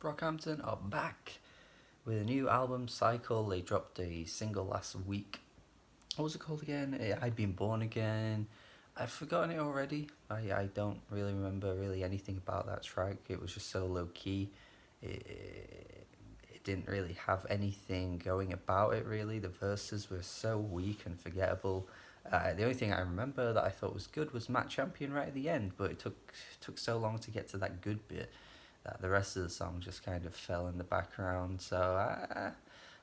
Brockhampton are back with a new album cycle. They dropped a single last week. What was it called again? I'd Been Born Again. I've forgotten it already. I don't really remember anything about that track. It was just so low key. It didn't really have anything going about it really. The verses were so weak and forgettable. The only thing I remember that I thought was good was Matt Champion right at the end, but it took so long to get to that good bit that the rest of the song just kind of fell in the background. So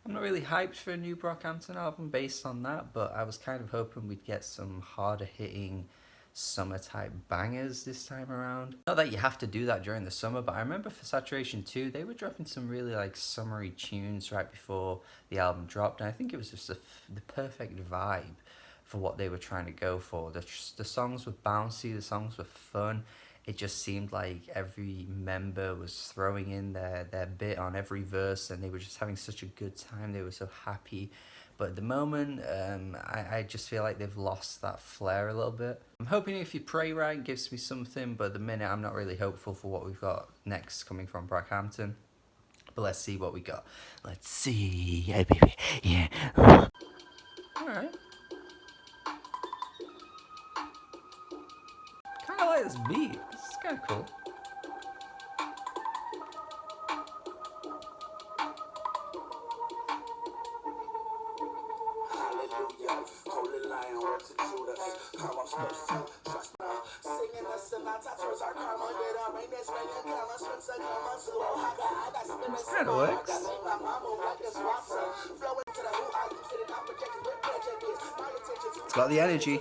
I'm not really hyped for a new Brockhampton album based on that, but I was kind of hoping we'd get some harder hitting summer type bangers this time around. Not that you have to do that during the summer, but I remember for Saturation 2 they were dropping some really like summery tunes right before the album dropped, and I think it was just the perfect vibe for what they were trying to go for. The songs were bouncy, the songs were fun. It just seemed like every member was throwing in their bit on every verse, and they were just having such a good time. They were so happy. But at the moment, I just feel like they've lost that flair a little bit. I'm hoping If You Pray Right gives me something, but at the minute I'm not really hopeful for what we've got next coming from Brockhampton. But let's see what we got. Let's see. Yeah, baby. Yeah. Alright. Kind of like this beat. It's kind of cool. It kind of works. It's got the energy.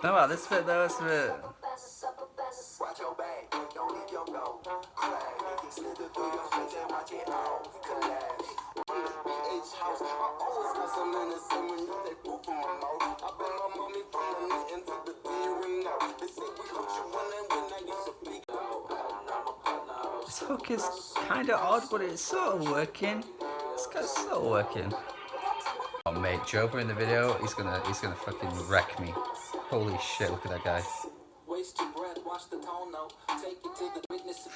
No, wow, this bit though is a bit. This hook is kind of odd, but it's sort of working. It's sort of working. Oh mate, Joba in the video, he's gonna fucking wreck me. Holy shit, look at that guy. Waste your breath, watch the tone though. Take it to the witness,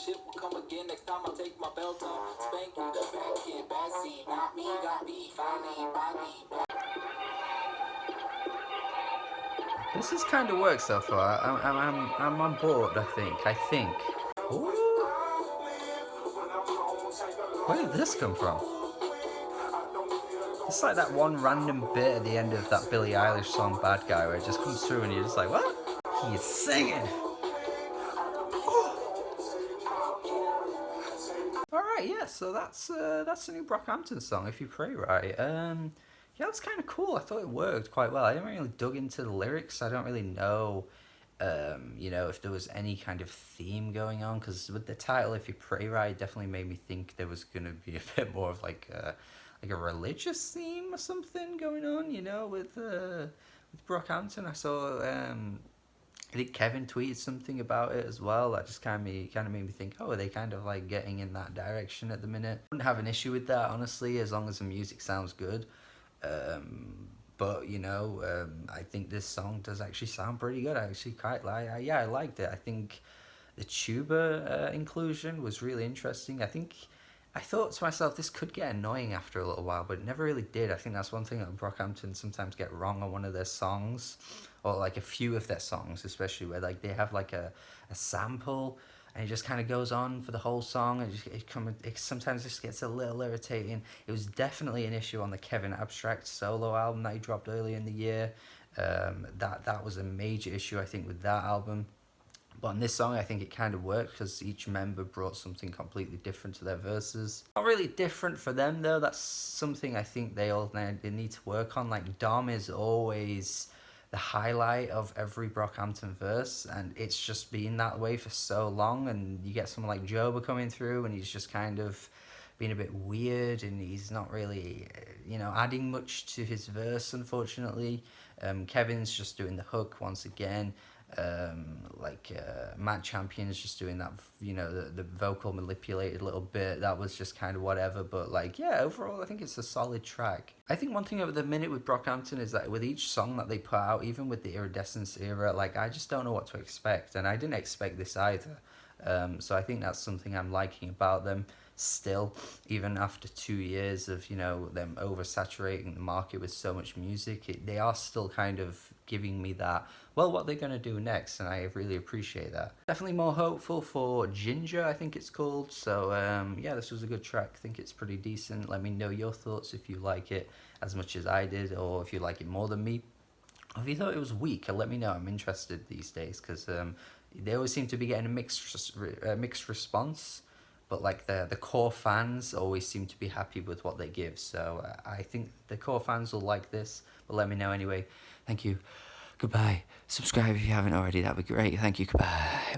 shit will come again. Next time I take my belt off. Spank you the back kid, backseat, not me, got beef, finally, body. This is kind of worked so far. I'm on board. I think. Ooh. Where did this come from? It's like that one random bit at the end of that Billie Eilish song Bad Guy where it just comes through and you're just like, what? He's singing! Alright, yeah, so that's a new Brockhampton song, If You Pray Right. Yeah, that's kind of cool. I thought it worked quite well. I didn't really dug into the lyrics. I don't really know, if there was any kind of theme going on, because with the title If You Pray Right, it definitely made me think there was going to be a bit more of like a religious theme or something going on, with Brockhampton. I saw, I think Kevin tweeted something about it as well. That just kind of made me think, oh, are they kind of like getting in that direction at the minute? I wouldn't have an issue with that, honestly, as long as the music sounds good. But I think this song does actually sound pretty good. I actually quite like. I liked it. I think the tuba inclusion was really interesting. I thought to myself, this could get annoying after a little while, but it never really did. I think that's one thing that Brockhampton sometimes get wrong on one of their songs, or like a few of their songs, especially where like they have like a sample, and it just kind of goes on for the whole song, and it sometimes just gets a little irritating. It was definitely an issue on the Kevin Abstract solo album that he dropped earlier in the year. That was a major issue, I think, with that album. But on this song, I think it kind of worked because each member brought something completely different to their verses. Not really different for them, though. That's something I think they need to work on. Like, Dom is always the highlight of every Brockhampton verse, and it's just been that way for so long. And you get someone like Joba coming through, and he's just kind of being a bit weird, and he's not really, adding much to his verse, unfortunately. Kevin's just doing the hook once again. Mad Champions just doing that, the vocal manipulated little bit. That was just kind of whatever. But like, yeah, overall, I think it's a solid track. I think one thing over the minute with Brockhampton is that with each song that they put out, even with the Iridescence era, like I just don't know what to expect, and I didn't expect this either. So I think that's something I'm liking about them still, even after 2 years of them oversaturating the market with so much music. They are still kind of giving me that, well, what they're going to do next, and I really appreciate that. Definitely more hopeful for Ginger, I think it's called. So yeah, this was a good track. I think it's pretty decent. Let me know your thoughts if you like it as much as I did, or if you like it more than me. If you thought it was weak, let me know. I'm interested these days, because they always seem to be getting a mixed response. But like the core fans always seem to be happy with what they give. So I think the core fans will like this. But let me know anyway. Thank you. Goodbye. Subscribe if you haven't already. That'd be great. Thank you. Goodbye.